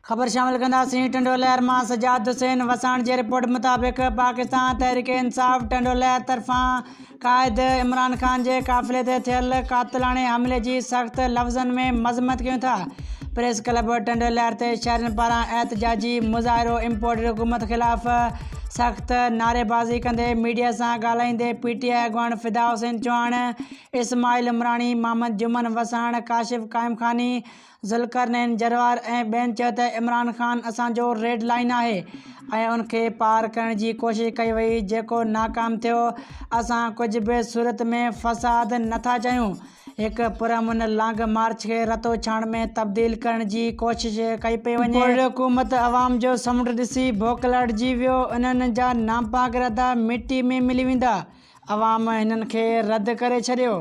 ख़बर शामिल कंदासीं। टंडोलहर मां सजाद हुसैन वसाण जी रिपोर्ट मुताबिक़ पाकिस्तान तहरीक इंसाफ़ टंडोलहर तरफ़ां क़ाइद इमरान ख़ान जे क़ाफ़िले ते थियल क़ातिलाणे हमले जी सख़्त लफ़्ज़नि में मज़म्मत कयूं था। प्रेस क्लब टंडोलहर ते शहरियुनि पारां एहतजाजी मुज़ाहिरो इम्पोर्टेड हुकूमत ख़िलाफ़ सख़्त नारेबाज़ी कंदे मीडिया सां ॻाल्हाईंदे PTI अॻवान फ़िदा हुसैन चौहान, इस्माइल उमराणी, मोहम्मद जुमन वसाण, काशिफ़ क़ाइम ख़ानी, ज़ुल्करनैन जरवार ऐं ॿियनि चयो त इमरान ख़ान असांजो रेड लाइन आहे ऐं उनखे पार करण जी कोशिश कई वई, जेको नाकाम थियो। असां कुझु बि सूरत में फ़साद नथा चाहियूं। हिक पुरअमन लॉन्ग मार्च खे रतो छाण में तब्दील करण जी कोशिश कई पई वञे। हुकूमत अवाम जो समुंड ॾिसी भोखलड़जी वियो। इन्हनि जा नापाक इरादा मिटी में मिली वेंदा। अवाम हिननि खे रद्द करे छॾियो।